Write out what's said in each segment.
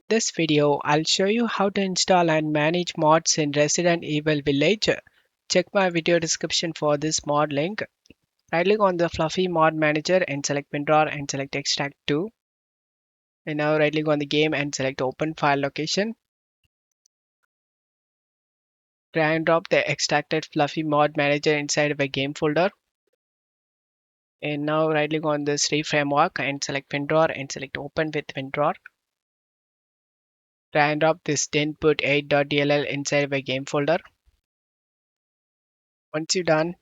This video, I'll show you how to install and manage mods in Resident Evil Village. Check my video description for this mod link. Right click on the fluffy mod manager and select WinRAR and select extract to. And now right click on the game and select open file location. Drag and drop the extracted fluffy mod manager inside of a game folder. And now right click on this framework and select WinRAR and select open with WinRAR. Drag and drop this 10put8.dll inside of a game folder. Once you're done,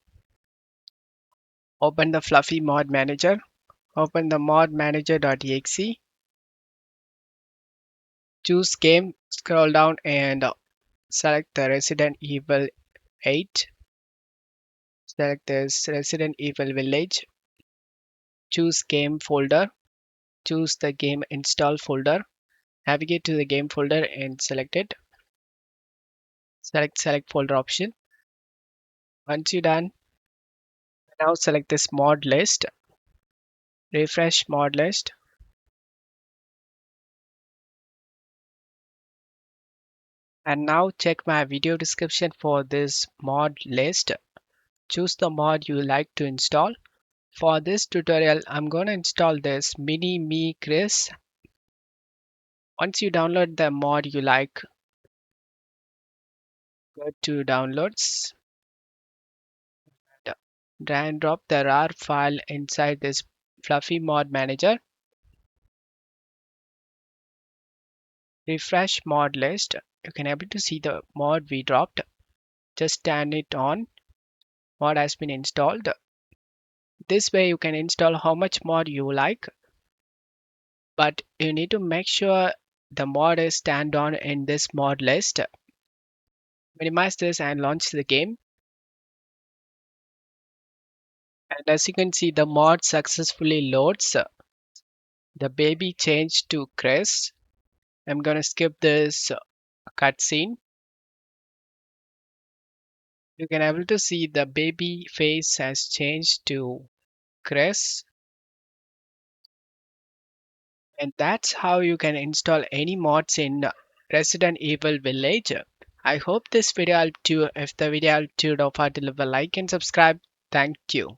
open the fluffy mod manager. Open the mod manager.exe. Choose game, scroll down and select the Resident Evil 8. Select this Resident Evil Village. Choose game folder. Choose the game install folder. Navigate to the game folder and select it. Select folder option. Once you're done, now select this mod list. Refresh mod list. And now check my video description for this mod list. Choose the mod you like to install. For this tutorial, I'm going to install this Mini Me Chris. Once you download the mod you like, go to downloads, drag and drop the RAR file inside this fluffy mod manager. Refresh mod list. You can able to see the mod we dropped. Just turn it on. Mod has been installed. This way you can install how much mod you like, but you need to make sure the mod is turned on in this mod list. Minimize this and launch the game. And as you can see, the mod successfully loads. The baby changed to Chris. I'm gonna skip this cutscene. You can able to see the baby face has changed to Chris. And that's how you can install any mods in Resident Evil Village. I hope this video helped you. If the video helped you, don't forget to leave a like and subscribe. Thank you.